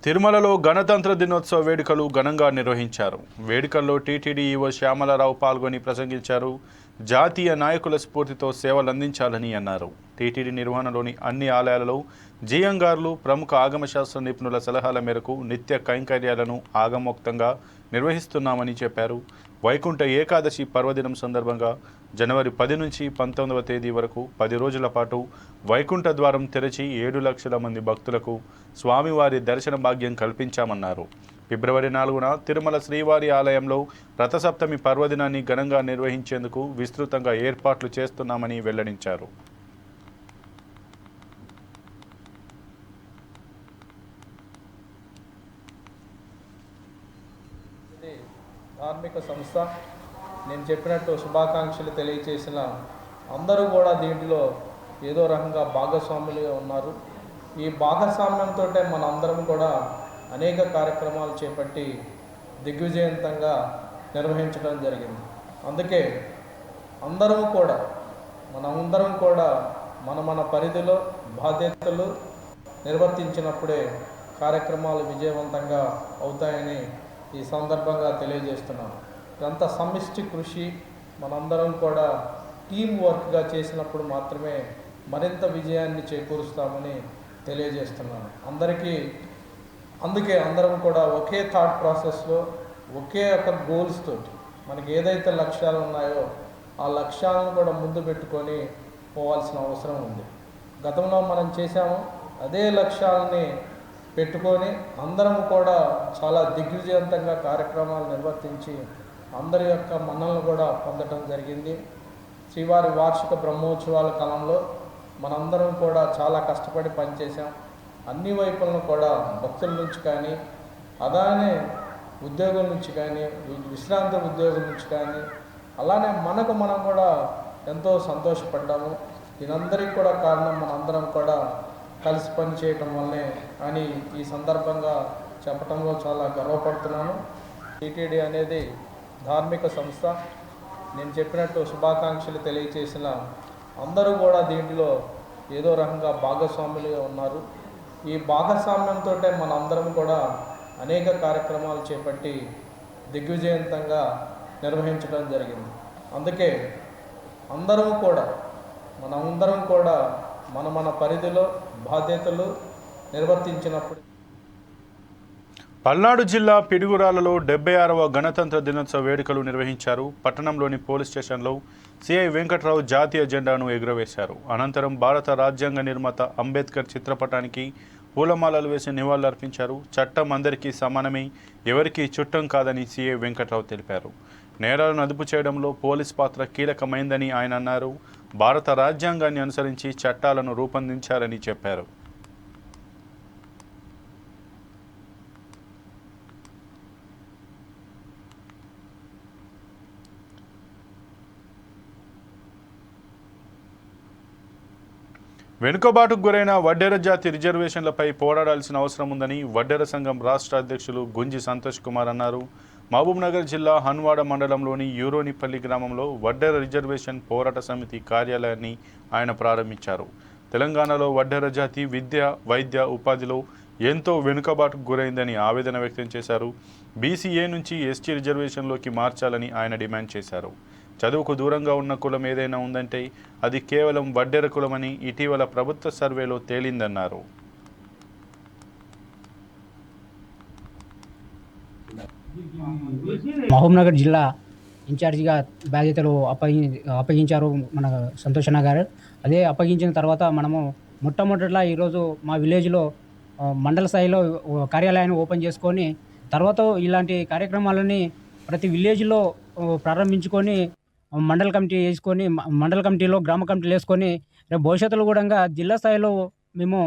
తిరుమలలో గణతంత్ర దినోత్సవ వేడుకలు ఘనంగా నిర్వహించారు. వేడుకల్లో టీటీడీ ఈవో శ్యామలరావు పాల్గొని ప్రసంగించారు. జాతీయ నాయకుల స్ఫూర్తితో సేవలందించాలని అన్నారు. టీటీడీ నిర్వహణలోని అన్ని ఆలయాలలో జీఎంగార్లు ప్రముఖ ఆగమశాస్త్ర నిపుణుల సలహాల మేరకు నిత్య కైంకర్యాలను ఆగమోక్తంగా నిర్వహిస్తున్నామని చెప్పారు. వైకుంఠ ఏకాదశి పర్వదినం సందర్భంగా జనవరి 10 నుంచి 19వ తేదీ వరకు 10 రోజుల పాటు వైకుంఠ ద్వారం తెరచి 7 లక్షల మంది భక్తులకు స్వామివారి దర్శన భాగ్యం కల్పించామన్నారు. ఫిబ్రవరి 4న తిరుమల శ్రీవారి ఆలయంలో రథసప్తమి పర్వదినాన్ని ఘనంగా నిర్వహించేందుకు విస్తృతంగా ఏర్పాట్లు చేస్తున్నామని వెల్లడించారు. ధార్మిక సంస్థ నేను చెప్పినట్టు శుభాకాంక్షలు తెలియజేసిన అందరూ కూడా దీంట్లో ఏదో రకంగా భాగస్వాములుగా ఉన్నారు. ఈ భాగస్వామ్యంతో మనందరం కూడా అనేక కార్యక్రమాలు చేపట్టి దిగ్విజయవంతంగా నిర్వహించడం జరిగింది. అందుకే మనందరం కూడా మన పరిధిలో బాధ్యతలు నిర్వర్తించినప్పుడే కార్యక్రమాలు విజయవంతంగా అవుతాయని ఈ సందర్భంగా తెలియజేస్తున్నాను. ఇదంతా సమిష్టి కృషి, మనందరం కూడా టీం వర్క్గా చేసినప్పుడు మాత్రమే మరింత విజయాన్ని చేకూరుస్తామని తెలియజేస్తున్నాను అందుకే అందరం కూడా ఒకే థాట్ ప్రాసెస్లో ఒకే ఒక గోల్స్ తోటి మనకి ఏదైతే లక్ష్యాలు ఉన్నాయో ఆ లక్ష్యాలను కూడా ముందు పెట్టుకొని పోవాల్సిన అవసరం ఉంది. గతంలో మనం చేశాము, అదే లక్ష్యాలని పెట్టుకొని అందరం కూడా చాలా దిగ్విజయవంతంగా కార్యక్రమాలు నిర్వర్తించి అందరి యొక్క మన్నలను కూడా పొందడం జరిగింది. శ్రీవారి వార్షిక బ్రహ్మోత్సవాల కాలంలో మనందరం కూడా చాలా కష్టపడి పనిచేసాం. అన్ని వైపులను కూడా భక్తుల నుంచి కానీ, అలానే ఉద్యోగుల నుంచి కానీ, విశ్రాంతి ఉద్యోగుల నుంచి కానీ, అలానే మనం కూడా ఎంతో సంతోషపడ్డాము. దీనందరికీ కూడా కారణం మనందరం కూడా కలిసి పని చేయటం వల్లే అని ఈ సందర్భంగా చెప్పడంలో చాలా గర్వపడుతున్నాను. టీటీడీ అనేది ధార్మిక సంస్థ. నేను చెప్పినట్టు శుభాకాంక్షలు తెలియజేసిన అందరూ కూడా దీంట్లో ఏదో రకంగా భాగస్వాములుగా ఉన్నారు. ఈ భాగస్వామ్యంతో మనందరం కూడా అనేక కార్యక్రమాలు చేపట్టి దిగ్విజయవంతంగా నిర్వహించడం జరిగింది. అందుకే మనందరం కూడా మన పరిధిలో బాధ్యతలు నిర్వర్తించినప్పుడు. పల్నాడు జిల్లా పిడుగురాలలో 76వ గణతంత్ర దినోత్సవ వేడుకలు నిర్వహించారు. పట్టణంలోని పోలీస్ స్టేషన్లో సిఐ వెంకట్రావు జాతీయ జెండాను ఎగురవేశారు. అనంతరం భారత రాజ్యాంగ నిర్మాత అంబేద్కర్ చిత్రపటానికి పూలమాలలు వేసి నివాళులర్పించారు. చట్టం అందరికీ సమానమే, ఎవరికీ చుట్టం కాదని సిఐ వెంకట్రావు తెలిపారు. నేరాలను అదుపు చేయడంలో పోలీస్ పాత్ర కీలకమైందని ఆయన అన్నారు. భారత రాజ్యాంగాన్ని అనుసరించి చట్టాలను రూపొందించారని చెప్పారు. వెనుకబాటుకు గురైన వడ్డెర జాతి రిజర్వేషన్లపై పోరాడాల్సిన అవసరం ఉందని వడ్డెర సంఘం రాష్ట్ర అధ్యక్షులు గుంజి సంతోష్ కుమార్ అన్నారు. మహబూబ్నగర్ జిల్లా హన్వాడ మండలంలోని యూరోనిపల్లి గ్రామంలో వడ్డెర రిజర్వేషన్ పోరాట సమితి కార్యాలయాన్ని ఆయన ప్రారంభించారు. తెలంగాణలో వడ్డెర జాతి విద్య, వైద్య, ఉపాధిలో ఎంతో వెనుకబాటుకు గురైందని ఆవేదన వ్యక్తం చేశారు. బీసీఏ నుంచి ఎస్టీ రిజర్వేషన్లోకి మార్చాలని ఆయన డిమాండ్ చేశారు. చదువుకు దూరంగా ఉన్న కులం ఏదైనా ఉందంటే అది కేవలం వడ్డెర కులమని ఇటీవల ప్రభుత్వ సర్వేలో తేలిందన్నారు. మహబూబ్నగర్ జిల్లా ఇన్ఛార్జిగా బాధ్యతలు అప్పగించారు మన సంతోషన్న గారు. అదే అప్పగించిన తర్వాత మనము మొట్టమొదటిలా ఈరోజు మా విలేజ్లో మండల స్థాయిలో కార్యాలయాన్ని ఓపెన్ చేసుకొని తర్వాత ఇలాంటి కార్యక్రమాలని ప్రతి విలేజ్లో ప్రారంభించుకొని మండల కమిటీలో గ్రామ కమిటీలు వేసుకొని రేపు భవిష్యత్తులో కూడా జిల్లా స్థాయిలో మేము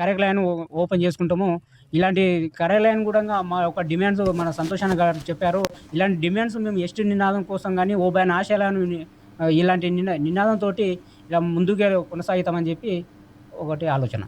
కార్యాలయాన్ని ఓపెన్ చేసుకుంటాము. ఇలాంటి కార్యాలయాన్ని కూడా మా యొక్క డిమాండ్స్ మన సంతోషాన్ని గారు చెప్పారు. ఇలాంటి డిమాండ్స్ మేము ఎస్టీ నినాదం కోసం కానీ ఓబైన ఆశయాలను ఇలాంటి నినాదంతో ఇలా ముందుగా కొనసాగుతామని చెప్పి ఒకటి ఆలోచన.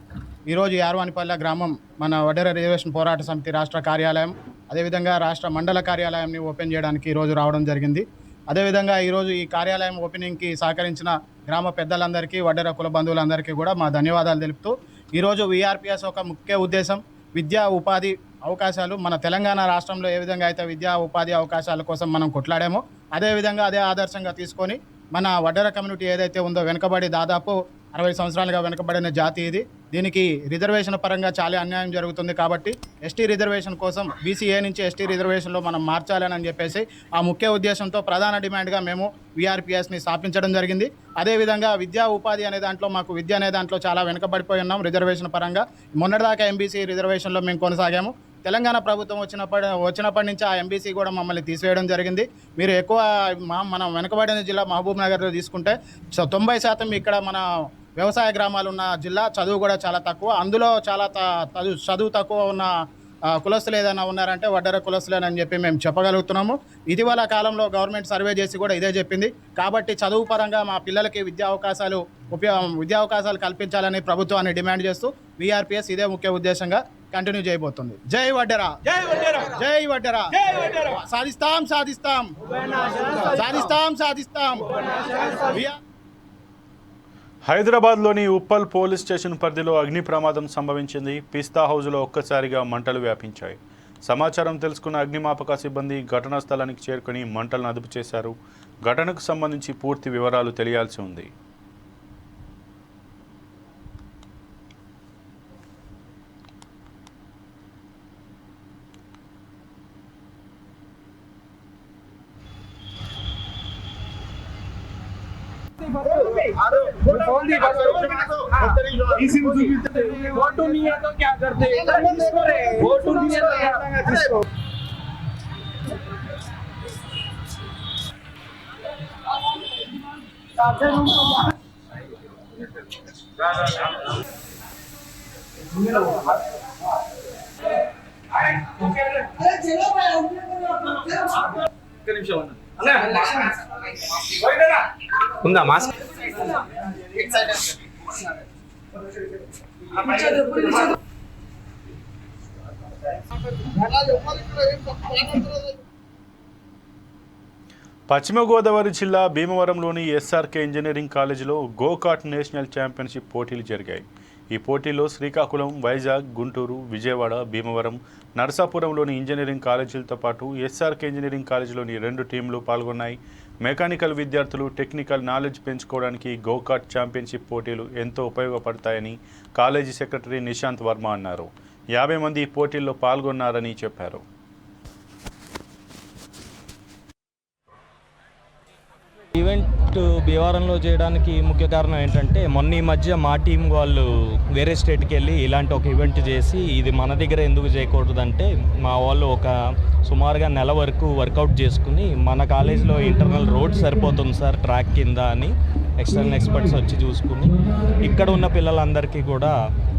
ఈరోజు యార్వానిపల్లె గ్రామం మన వడ్డెర రిజర్వేషన్ పోరాట సమితి రాష్ట్ర కార్యాలయం, అదేవిధంగా రాష్ట్ర మండల కార్యాలయాన్ని ఓపెన్ చేయడానికి ఈరోజు రావడం జరిగింది. అదేవిధంగా ఈరోజు ఈ కార్యాలయం ఓపెనింగ్కి సహకరించిన గ్రామ పెద్దలందరికీ, వడ్డెర కుల బంధువులందరికీ కూడా మా ధన్యవాదాలు తెలుపుతూ ఈరోజు వీఆర్పీఎస్ ఒక ముఖ్య ఉద్దేశం విద్యా ఉపాధి అవకాశాలు మన తెలంగాణ రాష్ట్రంలో ఏ విధంగా అయితే విద్యా ఉపాధి అవకాశాల కోసం మనం కొట్లాడామో అదేవిధంగా అదే ఆదర్శంగా తీసుకొని మన వడ్డెర కమ్యూనిటీ ఏదైతే ఉందో వెనుకబడి దాదాపు 60 సంవత్సరాలుగా వెనుకబడిన జాతి ఇది. దీనికి రిజర్వేషన్ పరంగా చాలా అన్యాయం జరుగుతుంది కాబట్టి ఎస్టీ రిజర్వేషన్ కోసం బీసీఏ నుంచి ఎస్టీ రిజర్వేషన్లో మనం మార్చాలని చెప్పేసి ఆ ముఖ్య ఉద్దేశంతో ప్రధాన డిమాండ్గా మేము వీఆర్పీఎస్ని స్థాపించడం జరిగింది. అదేవిధంగా విద్యా ఉపాధి అనే దాంట్లో మాకు విద్య అనే దాంట్లో చాలా వెనుకబడిపోయి ఉన్నాం రిజర్వేషన్ పరంగా. మొన్నటిదాకా ఎంబీసీ రిజర్వేషన్లో మేము కొనసాగాము. తెలంగాణ ప్రభుత్వం వచ్చినప్పటి నుంచి ఆ ఎంబీసీ కూడా మమ్మల్ని తీసివేయడం జరిగింది. మీరు ఎక్కువ మనం వెనుకబడిన జిల్లా మహబూబ్ నగర్లో తీసుకుంటే 90% ఇక్కడ మన వ్యవసాయ గ్రామాలు ఉన్న జిల్లా, చదువు కూడా చాలా తక్కువ. అందులో చాలా చదువు తక్కువ ఉన్న కులస్తులు ఏదైనా ఉన్నారంటే వడ్డెర కులస్తులేనని చెప్పి మేము చెప్పగలుగుతున్నాము. ఇటీవల కాలంలో గవర్నమెంట్ సర్వే చేసి కూడా ఇదే చెప్పింది. కాబట్టి చదువు పరంగా మా పిల్లలకి విద్యా అవకాశాలు కల్పించాలని ప్రభుత్వాన్ని డిమాండ్ చేస్తూ వీఆర్పీఎస్ ఇదే ముఖ్య ఉద్దేశంగా కంటిన్యూ చేయబోతుంది. జై వడ్డెరా, జై వడ్డెరా, సాధిస్తాం సాధిస్తాం సాధిస్తాం సాధిస్తాం. హైదరాబాద్లోని ఉప్పల్ పోలీస్ స్టేషన్ పరిధిలో అగ్ని ప్రమాదం సంభవించింది. పిస్తా హౌజ్లో ఒక్కసారిగా మంటలు వ్యాపించాయి. సమాచారం తెలుసుకున్న అగ్నిమాపక సిబ్బంది ఘటనా స్థలానికి చేరుకుని మంటలను అదుపు చేశారు. ఘటనకు సంబంధించి పూర్తి వివరాలు తెలియాల్సి ఉంది. फोटो नहीं है तो क्या करते? फोटो नहीं है तो ఉందా మాస్క్ పశ్చిమ గోదావరి జిల్లా భీమవరంలోని ఎస్ఆర్కే ఇంజనీరింగ్ కాలేజీలో గోకాట్ నేషనల్ ఛాంపియన్షిప్ పోటీలు జరిగాయి. ఈ పోటీల్లో శ్రీకాకుళం, వైజాగ్, గుంటూరు, విజయవాడ, భీమవరం, నరసాపురంలోని ఇంజనీరింగ్ కాలేజీలతో పాటు ఎస్ఆర్కే ఇంజనీరింగ్ కాలేజీలోని 2 టీంలు పాల్గొన్నాయి. మెకానికల్ విద్యార్థులు టెక్నికల్ నాలెడ్జ్ పెంచుకోవడానికి గోకాట్ ఛాంపియన్షిప్ పోటీలు ఎంతో ఉపయోగపడతాయని కాలేజీ సెక్రటరీ నిశాంత్ వర్మ అన్నారు. 50 మంది ఈ పోటీల్లో పాల్గొన్నారని చెప్పారు. ఈవెంట్ భీమవరంలో చేయడానికి ముఖ్య కారణం ఏంటంటే మొన్న ఈ మధ్య మా టీం వాళ్ళు వేరే స్టేట్కి వెళ్ళి ఇలాంటి ఒక ఈవెంట్ చేసి ఇది మన దగ్గర ఎందుకు చేయకూడదంటే మా వాళ్ళు ఒక సుమారుగా నెల వరకు వర్కౌట్ చేసుకుని మన కాలేజీలో ఇంటర్నల్ రోడ్ సరిపోతుంది సార్ ట్రాక్ కింద అని ఎక్స్టర్నల్ ఎక్స్పర్ట్స్ వచ్చి చూసుకుని ఇక్కడ ఉన్న పిల్లలందరికీ కూడా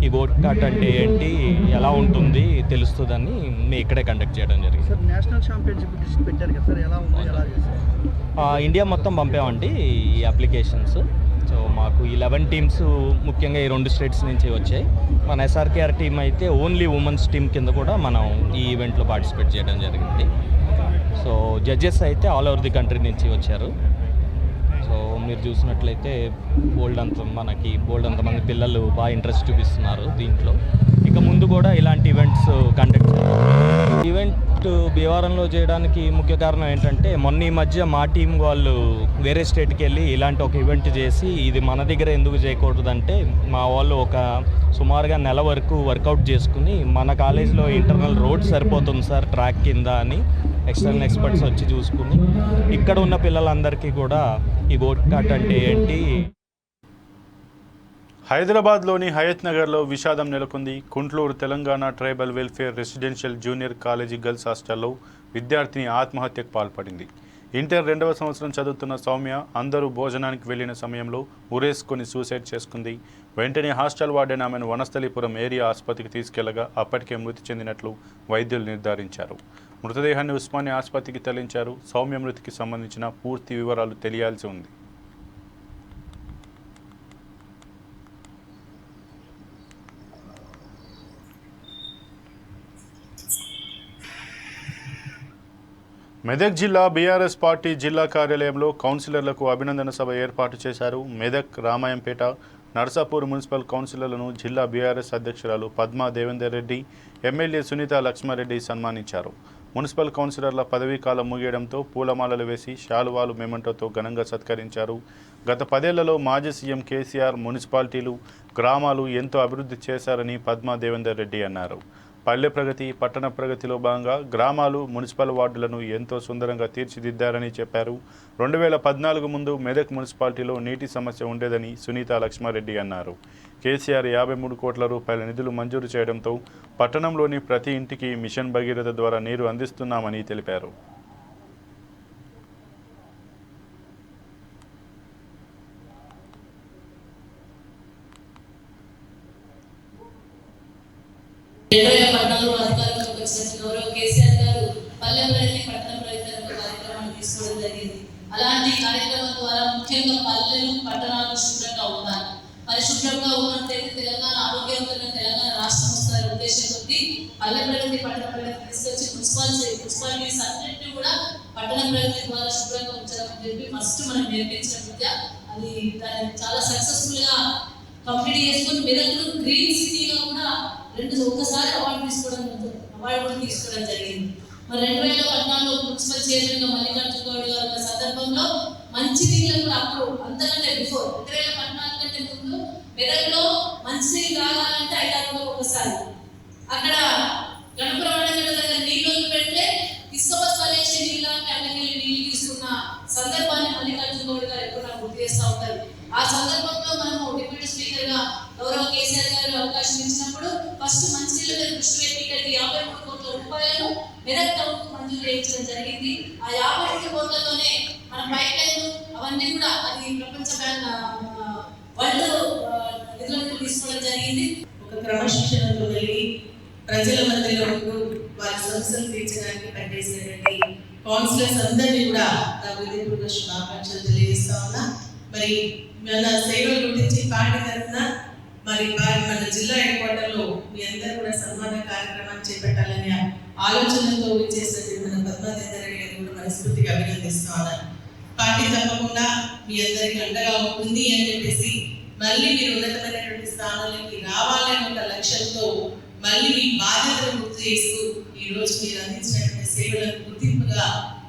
ఈ గోకాట్ అంటే ఏంటి, ఎలా ఉంటుంది తెలుస్తుందని మేము ఇక్కడే కండక్ట్ చేయడం జరిగింది. సార్ నేషనల్ ఛాంపియన్షిప్ పెట్టారు కదా సార్, ఎలా ఉంది, ఎలా చేశారు? ఇండియా మొత్తం పంపామండి ఈ అప్లికేషన్స్. సో మాకు 11 టీమ్స్ ముఖ్యంగా ఈ 2 స్టేట్స్ నుంచి వచ్చాయి. మన ఎస్ఆర్కేఆర్ టీం అయితే ఓన్లీ ఉమెన్స్ టీం కింద కూడా మనం ఈ ఈవెంట్లో పార్టిసిపేట్ చేయడం జరిగింది. సో జడ్జెస్ అయితే ఆల్ ఓవర్ ది కంట్రీ నుంచి వచ్చారు. సో మీరు చూసినట్లయితే బోల్డ్ అంతమంది పిల్లలు బాగా ఇంట్రెస్ట్ చూపిస్తున్నారు దీంట్లో. ఇక ముందు కూడా ఇలాంటి ఈవెంట్స్ కండక్ట్ చేయాలి. ఈవెంట్ భీమవరంలో చేయడానికి ముఖ్య కారణం ఏంటంటే మొన్న ఈ మధ్య మా టీం వాళ్ళు వేరే స్టేట్కి వెళ్ళి ఇలాంటి ఒక ఈవెంట్ చేసి ఇది మన దగ్గర ఎందుకు చేయకూడదంటే మా వాళ్ళు ఒక సుమారుగా నెల వరకు వర్కౌట్ చేసుకుని మన కాలేజీలో ఇంటర్నల్ రోడ్ సరిపోతుంది సార్ ట్రాక్ కింద అని ఎక్స్టర్నల్ ఎక్స్పర్ట్స్ వచ్చి చూసుకుని ఇక్కడ ఉన్న పిల్లలందరికీ కూడా ఈ గోకాట్ అంటే ఏంటి. హైదరాబాద్లోని హయత్ నగర్లో విషాదం నెలకొంది. Kuntloor Telangana tribal welfare residential junior college girls హాస్టల్లో విద్యార్థిని ఆత్మహత్యకు పాల్పడింది. ఇంటర్ 2వ సంవత్సరం చదువుతున్న సౌమ్య అందరూ భోజనానికి వెళ్లిన సమయంలో ఉరేసుకొని సూసైడ్ చేసుకుంది. వెంటనే హాస్టల్ వార్డెన్ ఆమెను వనస్థలిపురం ఏరియా ఆసుపత్రికి తీసుకెళ్లగా అప్పటికే మృతి చెందినట్లు వైద్యులు నిర్ధారించారు. మృతదేహాన్ని ఉస్మానియా ఆసుపత్రికి తరలించారు. సౌమ్య మృతికి సంబంధించిన పూర్తి వివరాలు తెలియాల్సి ఉంది. మెదక్ జిల్లా బీఆర్ఎస్ పార్టీ జిల్లా కార్యాలయంలో కౌన్సిలర్లకు అభినందన సభ ఏర్పాటు చేశారు. మెదక్, రామాయంపేట, నర్సాపూర్ మున్సిపల్ కౌన్సిలర్లను జిల్లా బీఆర్ఎస్ అధ్యక్షురాలు పద్మా దేవేందర్ రెడ్డి, ఎమ్మెల్యే సునీత లక్ష్మారెడ్డి సన్మానించారు. మున్సిపల్ కౌన్సిలర్ల పదవీ కాలం ముగియడంతో పూలమాలలు వేసి శాలువాలు మెమంటోతో ఘనంగా సత్కరించారు. గత 10 ఏళ్లలో మాజీ సీఎం కేసీఆర్ మున్సిపాలిటీలు, గ్రామాలు ఎంతో అభివృద్ధి చేశారని పద్మా దేవేందర్ రెడ్డి అన్నారు. పల్లె ప్రగతి, పట్టణ ప్రగతిలో భాగంగా గ్రామాలు, మున్సిపల్ వార్డులను ఎంతో సుందరంగా తీర్చిదిద్దారని చెప్పారు. 2014 ముందు మెదక్ మున్సిపాలిటీలో నీటి సమస్య ఉండేదని సునీత లక్ష్మారెడ్డి అన్నారు. కేసీఆర్ 53 కోట్ల రూపాయల నిధులు మంజూరు చేయడంతో పట్టణంలోని ప్రతి ఇంటికి మిషన్ భగీరథ ద్వారా నీరు అందిస్తున్నామని తెలిపారు. అధికారంలోకి వచ్చిన గౌరవ కేసీఆర్ గారు పల్లె ప్రగతి, పట్టణ ప్రగతి కార్యక్రమాన్ని తీసుకోవడం జరిగింది. అలాంటి కార్యక్రమం ద్వారా ముఖ్యంగా పల్లెలు, పట్టణాలు శుభ్రంగా ఉండాలి. పరిశుభ్రంగా ఉన్నట్లయితే తెలంగాణ ఆరోగ్యవంతమైన తెలంగాణ రాష్ట్రం వస్తుందనే ఉద్దేశంతో పల్లె ప్రగతి, పట్టణ ప్రగతి తీసుకొచ్చి మున్సిపాలిటీస్ అన్నింటినీ కూడా పట్టణ ప్రగతి ద్వారా శుభ్రంగా ఉంచడం అని చెప్పి ఫస్ట్ మనం నేర్పించిన విద్య. అది దాన్ని చాలా సక్సెస్ఫుల్ గా కంప్లీట్ చేసుకుని మెదక్ను గ్రీన్ సిటీగా కూడా ఒకసారి అవార్డు తీసుకోవడం జరిగింది. మరి 2014లో మున్సిపల్ చైర్మన్ గా మల్లికార్జున గౌడ్ గారు ఉన్న సందర్భంలో మంచినీళ్ళు కూడా అప్పుడు అంతకంటే బిఫోర్ 2014 కంటే ముందు మెదక్లో మంచినీళ్ళు రావాలంటే 5 రోజులకు ఒకసారి అక్కడ గణపురం దగ్గర నీళ్ళు పెడితే తీసుకొచ్చి నీళ్ళు తీసుకున్న సందర్భాన్ని మల్లికార్జున గౌడ్ గారు ఎప్పుడు నాకు గుర్తు చేస్తూ ఉంటారు. ఆ సందర్భంలో మనము డిప్యూటీ స్పీకర్ గా గౌరవ కేసీఆర్ గారు అవకాశం ఇచ్చినప్పుడు ఫస్ట్ మంచినీళ్ళ మీద దృష్టి పెట్టి ఇక్కడికి 53 కోట్ల రూపాయలు మెదక్ టౌన్ కు మంజూరు చేయించడం జరిగింది. ఆ 53 కోట్లతోనే మన పైప్ లైన్ అవన్నీ కూడా అది ప్రపంచ బ్యాంక్ వరల్డ్ నిధులను తీసుకోవడం జరిగింది. ఒక క్రమశిక్షణతో వెళ్ళి ప్రజల మధ్యలో వారి సమస్యలు తీర్చడానికి పనిచేసినటువంటి కౌన్సిలర్స్ అందరినీ కూడా నా హృదయపూర్వక శుభాకాంక్షలు తెలియజేస్తా ఉన్నా. మరి మన సేవలు గురించి పార్టీ తరఫున మరి మన జిల్లా హెడ్ క్వార్టర్లో మీ అందరూ కూడా సన్మాన కార్యక్రమాన్ని చేపట్టాలనే ఆలోచనతో చేసినటువంటి మన పద్మా దేవేందర్ రెడ్డి గారిని కూడా మనస్ఫూర్తిగా అభినందిస్తా ఉన్నాను. పార్టీ తప్పకుండా మీ అందరికీ అండగా ఉంటుంది అని చెప్పేసి మళ్ళీ మీరు ఉన్నతమైనటువంటి స్థానాలకి రావాలనే ఒక లక్ష్యంతో మళ్ళీ మీ బాధ్యతను గుర్తు చేస్తూ ఈ రోజు మీరు అందించినటువంటి సేవలకు గుర్తింపుగా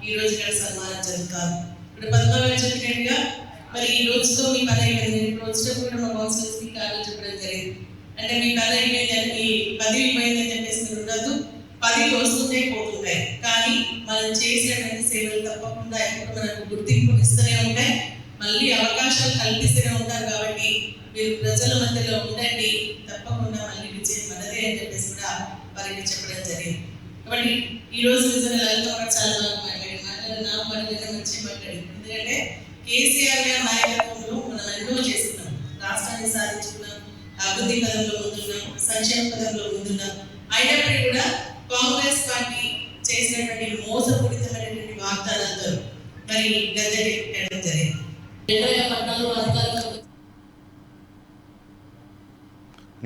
ఈ రోజు ఇక్కడ సన్మానం జరుగుతారు. ఇప్పుడు పద్మా గారు చెప్పినట్టుగా మరి ఈ రోజుతో మీ పని అయిపోయింది. ఇప్పుడు వచ్చినప్పుడు కూడా మా కౌన్సిలర్స్ కి కాదు చెప్పడం జరిగింది. అంటే మీ పని అయిపోయిందని, మీ పదవి అయిపోయిందని చెప్పేసి మీరు ఉండదు. పదవి వస్తుంటే పోతుంటాయి, కానీ మనం చేసేటువంటి సేవలు తప్పకుండా ఎప్పుడు మనకు గుర్తింపు ఇస్తూనే ఉంటాయి, మళ్ళీ అవకాశాలు కల్పిస్తూనే ఉంటారు. కాబట్టి మీరు ప్రజల మధ్యలో ఉండండి, తప్పకుండా మళ్ళీ విజయం మనదే అని చెప్పేసి కూడా వారికి చెప్పడం జరిగింది. కాబట్టి ఈ రోజు నిజంగా లలిత చాలా బాగా మాట్లాడి నాకు మంచి మాట్లాడింది. ఎందుకంటే కేసీఆర్ గారి నాయకత్వంలో మనం ఎన్నో చేస్తున్నాం, రాష్ట్రాన్ని సాధించుకున్నాం, అభివృద్ధి పదంలో ముందున్నాం, సంక్షేమ పదంలో ముందున్నాం. అయినప్పటికీ కూడా కాంగ్రెస్ పార్టీ చేసినటువంటి మోసపూరితమైనటువంటి వాగ్దానాలతో మరి గద్దె జరిగింది. 2014 అధికారంలో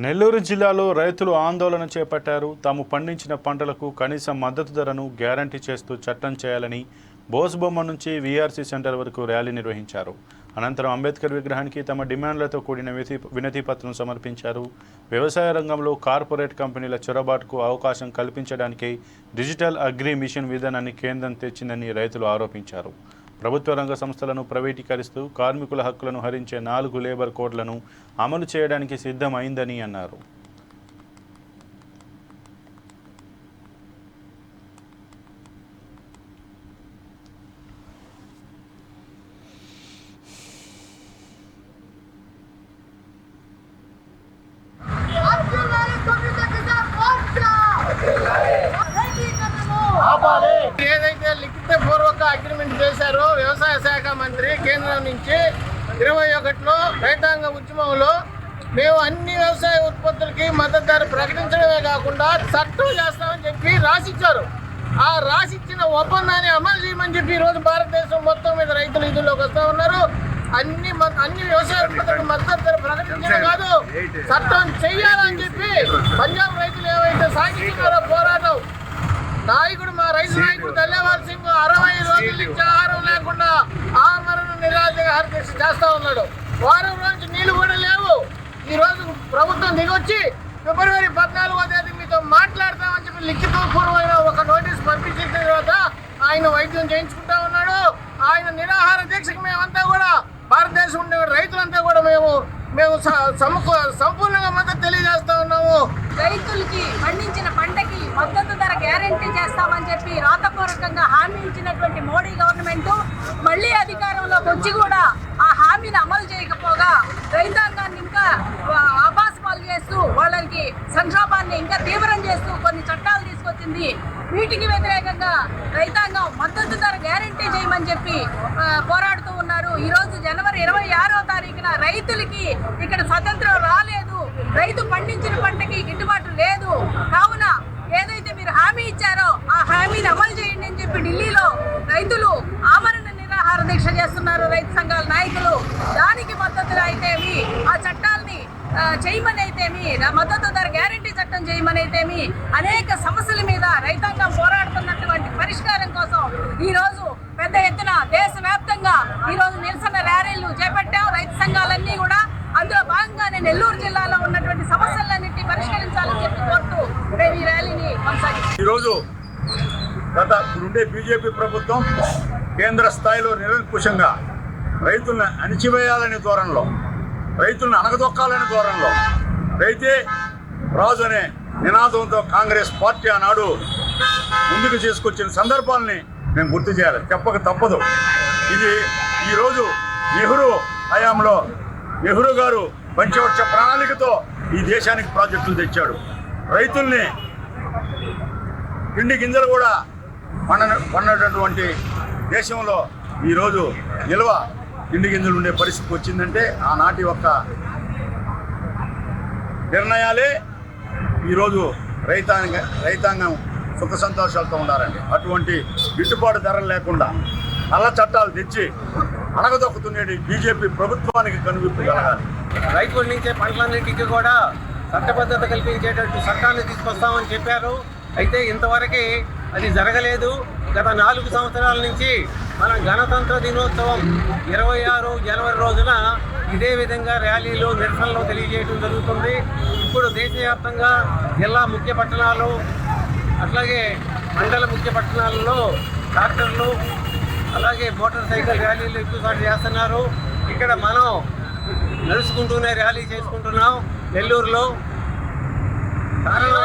నెల్లూరు జిల్లాలో రైతులు ఆందోళన చేపట్టారు. తాము పండించిన పంటలకు కనీస మద్దతు ధరను గ్యారంటీ చేస్తూ చట్టం చేయాలని బోస్బొమ్మ నుంచి వీఆర్సీ సెంటర్ వరకు ర్యాలీ నిర్వహించారు. అనంతరం అంబేద్కర్ విగ్రహానికి తమ డిమాండ్లతో కూడిన వినతి పత్రం సమర్పించారు. వ్యవసాయ రంగంలో కార్పొరేట్ కంపెనీల చొరబాటుకు అవకాశం కల్పించడానికి డిజిటల్ అగ్రి మిషన్ విధానాన్ని కేంద్రం తెచ్చిందని రైతులు ఆరోపించారు. ప్రభుత్వ రంగ సంస్థలను ప్రైవేటీకరిస్తూ కార్మికుల హక్కులను హరించే 4 లేబర్ కోడ్లను అమలు చేయడానికి సిద్ధమైందని అన్నారు. ఏదైతే లిఖిత పూర్వక అగ్రిమెంట్ చేశారో వ్యవసాయ శాఖ మంత్రి కేంద్రం నుంచి 21లో రైతాంగ ఉద్యమంలో మేము అన్ని వ్యవసాయ ఉత్పత్తులకి మద్దతు ధర ప్రకటించడమే కాకుండా చట్టం చేస్తామని చెప్పి రాసిచ్చారు. ఆ రాసిచ్చిన ఒప్పందాన్ని అమలు చేయమని చెప్పి ఈరోజు భారతదేశం మొత్తం మీద రైతులు ఇదుల్లోకి వస్తూ ఉన్నారు. అన్ని వ్యవసాయ ఉత్పత్తులకు మద్దతు ధర ప్రకటించడం కాదు, చట్టం చెయ్యాలని చెప్పి పంజాబ్ రైతులు ఏవైతే సాగించారో పోరాటం, మా రైతు నాయకుడు దల్లేవాల్ సింగ్ 60 రోజుల నుంచి ఆహారం లేకుండా ఆమరణ నిరాహార దీక్ష చేస్తా ఉన్నాడు. వారం రోజు నీళ్లు కూడా లేవు. ప్రభుత్వం దిగొచ్చి ఫిబ్రవరి 14వ తేదీ మీతో మాట్లాడతామని చెప్పి లిఖితపూర్వమైన ఒక నోటీస్ పంపించిన తర్వాత ఆయన వైద్యం చేయించుకుంటా ఉన్నాడు. ఆయన నిరాహార దీక్షకు మేమంతా కూడా భారతదేశం ఉండే రైతులంతా కూడా మేము సంపూర్ణంగా మద్దతు తెలియజేస్తా ఉన్నాము. రైతులకి పండించిన పంటకి మద్దతు ధర గ్యారంటీ చేస్తామని చెప్పి రాతపూర్వకంగా హామీ ఇచ్చినటువంటి మోడీ గవర్నమెంట్ మళ్ళీ అధికారంలోకి వచ్చి కూడా ఆ హామీని అమలు చేయకపోగా రైతాంగాన్ని ఇంకా ఆభాసపాలు చేస్తూ వాళ్ళకి సంక్షోభాన్ని ఇంకా తీవ్రం చేస్తూ కొన్ని చట్టాలు తీసుకొచ్చింది. వీటికి వ్యతిరేకంగా రైతాంగం మద్దతు ధర గ్యారంటీ చేయమని చెప్పి పోరాడుతూ ఉన్నారు. ఈరోజు జనవరి 26వ తారీఖున రైతులకి ఇక్కడ స్వతంత్రం రాలేదు, రైతు పండించిన పంటకి గిట్టుబాటు లేదు. కావున ఏదైతే మీరు హామీ ఇచ్చారో ఆ హామీని అమలు చేయండి అని చెప్పి ఢిల్లీలో రైతులు ఆమరణ నిరాహార దీక్ష చేస్తున్నారు. రైతు సంఘాల నాయకులు దానికి మద్దతుగా అయితేమి, ఆ చట్టాలని చేయమనైతేమి, మద్దతు ధర గ్యారంటీ చట్టం చేయమనైతేమి, అనేక సమస్యల మీద రైతాంగం పోరాడుతున్నటువంటి పరిష్కారం కోసం ఈరోజు పెద్ద ఎత్తున దేశవ్యాప్తంగా ఈరోజు నిరసన ర్యాలీలు చేపట్టాం. రైతు సంఘాలన్నీ కూడా అందులో భాగంగానే నెల్లూరు జిల్లాలో ఉన్నటువంటి సమస్యలన్నింటినీ పరిష్కరించాలని చెప్పి కోరుతూ రేపు ఈ ర్యాలీని కొనసాగిస్తాం. ఈరోజు ఇప్పుడుండే బీజేపీ ప్రభుత్వం కేంద్ర స్థాయిలో నిరంకుశంగా రైతులను అణిచివేయాలనే ధోరణిలో, రైతులను అనగదొక్కాలనే ధోరణిలో, రైతే రాజు అనే నినాదంతో కాంగ్రెస్ పార్టీ ఆనాడు ముందుకు చేసుకొచ్చిన సందర్భాలని మేము గుర్తు చేయాలి, చెప్పక తప్పదు. ఇది ఈరోజు నెహ్రూ హయాంలో నెహ్రూ గారు పంచవర్ష ప్రణాళికతో ఈ దేశానికి ప్రాజెక్టులు తెచ్చాడు. రైతుల్ని పిండి గింజలు కూడా పండినటువంటి దేశంలో ఈరోజు నిల్వ పిండి గింజలు ఉండే పరిస్థితి వచ్చిందంటే ఆనాటి యొక్క నిర్ణయాలే ఈరోజు రైతాంగం సుఖ సంతోషాలతో ఉన్నారండి. అటువంటి గిట్టుబాటు ధరలు లేకుండా నల్ల చట్టాలు తెచ్చి అణగదొక్కుతున్నది బీజేపీ ప్రభుత్వానికి కనువిప్పు కలగాలి. రైతు పండించే పంటలన్నింటికి కూడా చట్టబద్ధత కల్పించేటట్టు చట్టాన్ని తీసుకొస్తామని చెప్పారు. అయితే ఇంతవరకు అది జరగలేదు. గత 4 సంవత్సరాల నుంచి మన గణతంత్ర దినోత్సవం 26 జనవరి రోజున ఇదే విధంగా ర్యాలీలు నిరసనలు తెలియజేయడం జరుగుతుంది. ఇప్పుడు దేశవ్యాప్తంగా జిల్లా ముఖ్య పట్టణాలు అట్లాగే మండల ముఖ్య పట్టణాలలో ట్రాక్టర్లు అలాగే మోటార్ సైకిల్ ర్యాలీలు ఎక్కువసార్లు చేస్తున్నారు. ఇక్కడ మనం నడుచుకుంటూనే ర్యాలీ చేసుకుంటున్నాం నెల్లూరులో. కారణం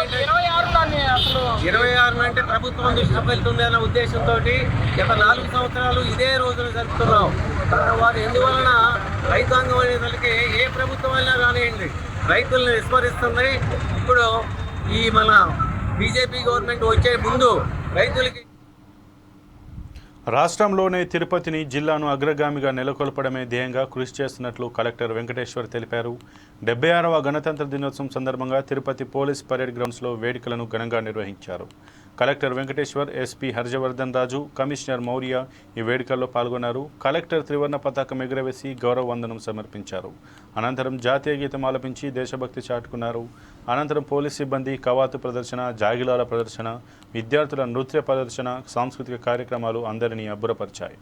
26 అంటే ప్రభుత్వం దృష్టి వెళ్తుంది అన్న ఉద్దేశంతో గత 4 సంవత్సరాలు ఇదే రోజును జరుపుతున్నాం. వారు ఎందువలన రైతాంగం అనేసరికి ఏ ప్రభుత్వం అయినా కానివ్వండి రైతులను విస్మరిస్తుంది. ఇప్పుడు ఈ మన బీజేపీ గవర్నమెంట్ వచ్చే ముందు రైతులకి రాష్ట్రంలోనే తిరుపతిని జిల్లాను అగ్రగామిగా నెలకొల్పడమే ధ్యేయంగా కృషి చేస్తున్నట్లు కలెక్టర్ వెంకటేశ్వర్ తెలిపారు. 76వ గణతంత్ర దినోత్సవం సందర్భంగా తిరుపతి పోలీస్ పరేడ్ గ్రౌండ్స్లో వేడుకలను ఘనంగా నిర్వహించారు. కలెక్టర్ వెంకటేశ్వర్, ఎస్పీ హర్షవర్ధన్ రాజు, కమిషనర్ మౌర్య ఈ వేడుకల్లో పాల్గొన్నారు. కలెక్టర్ త్రివర్ణ పతాకం ఎగురవేసి గౌరవ వందనం సమర్పించారు. అనంతరం జాతీయ గీతం ఆలపించి దేశభక్తి చాటుకున్నారు. అనంతరం పోలీస్ సిబ్బంది కవాతు ప్రదర్శన, జాగిలాల ప్రదర్శన, విద్యార్థుల నృత్య ప్రదర్శన, సాంస్కృతిక కార్యక్రమాలు అందరినీ అబ్బురపరిచాయి.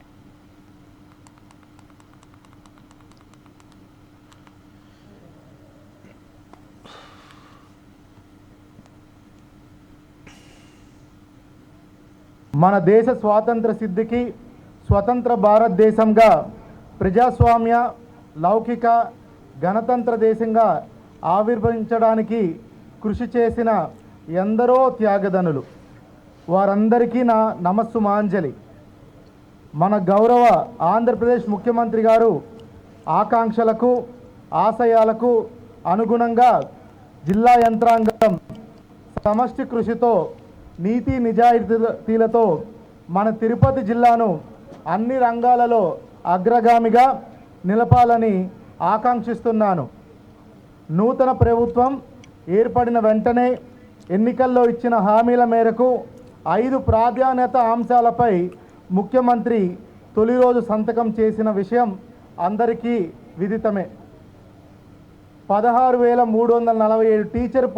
మన దేశ స్వాతంత్ర సిద్ధికి స్వతంత్ర భారతదేశంగా ప్రజాస్వామ్య లౌకిక గణతంత్ర దేశంగా ఆవిర్భవించడానికి కృషి చేసిన ఎందరో త్యాగధనులు, వారందరికీ నా నమస్సుమాంజలి. మన గౌరవ ఆంధ్రప్రదేశ్ ముఖ్యమంత్రి గారు ఆకాంక్షలకు ఆశయాలకు అనుగుణంగా జిల్లా యంత్రాంగం సమష్టి కృషితో నీతి నిజాయితీలతో మన తిరుపతి జిల్లాను అన్ని రంగాలలో అగ్రగామిగా నిలపాలని ఆకాంక్షిస్తున్నాను. నూతన ప్రభుత్వం ఏర్పడిన వెంటనే ఎన్నికల్లో ఇచ్చిన హామీల మేరకు 5 ప్రాధాన్యత అంశాలపై ముఖ్యమంత్రి తొలి రోజు సంతకం చేసిన విషయం అందరికీ విదితమే. 16,347 టీచర్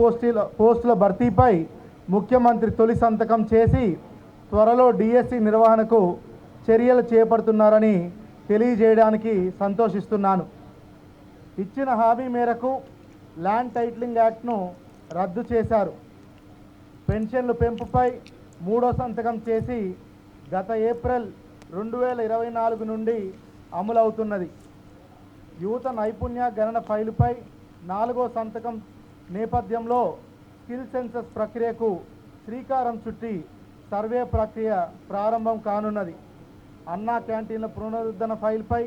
పోస్టుల భర్తీపై ముఖ్యమంత్రి తొలి సంతకం చేసి త్వరలో డిఎస్సి నిర్వహణకు చర్యలు చేపడుతున్నారని తెలియజేయడానికి సంతోషిస్తున్నాను. ఇచ్చిన హామీ మేరకు ల్యాండ్ టైటిలింగ్ యాక్ట్ను రద్దు చేశారు. పెన్షన్లు పెంపుపై 3వ సంతకం చేసి గత ఏప్రిల్ 2024 నుండి అమలవుతున్నది. యువత నైపుణ్య గణన ఫైలుపై 4వ సంతకం నేపథ్యంలో స్కిల్ సెన్సస్ ప్రక్రియకు శ్రీకారం చుట్టి సర్వే ప్రక్రియ ప్రారంభం కానున్నది. అన్నా క్యాంటీన్ల పునరుద్ధరణ ఫైల్పై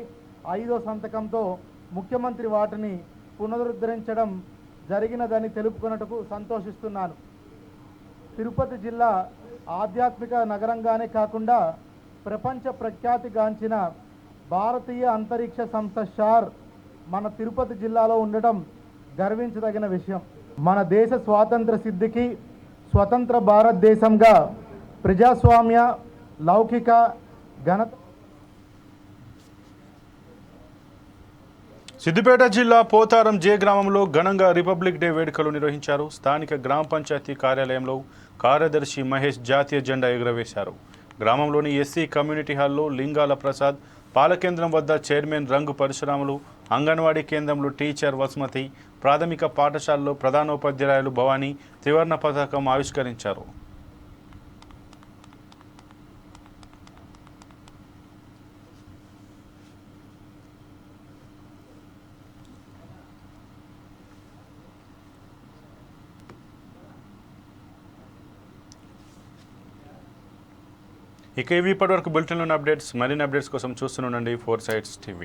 5వ సంతకంతో ముఖ్యమంత్రి వాటిని పునరుద్ధరించడం జరిగినదని తెలుపుకున్నట్టుకు సంతోషిస్తున్నాను. తిరుపతి జిల్లా ఆధ్యాత్మిక నగరంగానే కాకుండా ప్రపంచ ప్రఖ్యాతిగాంచిన భారతీయ అంతరిక్ష సంస్థ షార్ మన తిరుపతి జిల్లాలో ఉండటం గర్వించదగిన విషయం. మన దేశ స్వాతంత్ర సిద్ధికి స్వతంత్ర భారతదేశంగా ప్రజాస్వామ్య లౌకిక ఘనత. సిద్దిపేట జిల్లా పోతారం జే గ్రామంలో ఘనంగా రిపబ్లిక్ డే వేడుకలు నిర్వహించారు. స్థానిక గ్రామ పంచాయతీ కార్యాలయంలో కార్యదర్శి మహేష్ జాతీయ జెండా ఎగురవేశారు. గ్రామంలోని ఎస్సీ కమ్యూనిటీ హాల్లో లింగాల ప్రసాద్, పాలకేంద్రం వద్ద చైర్మన్ రంగు పరశురాములు, అంగన్వాడీ కేంద్రంలో టీచర్ వసుమతి, ప్రాథమిక పాఠశాలలో ప్రధానోపాధ్యాయులు భవానీ త్రివర్ణ పతాకం ఆవిష్కరించారు. ఇక ఇవి ఇప్పటివరకు బులెటిన్లోని అప్డేట్స్. మరిన్ని అప్డేట్స్ కోసం చూస్తూనే ఉండండి 4 Sides TV.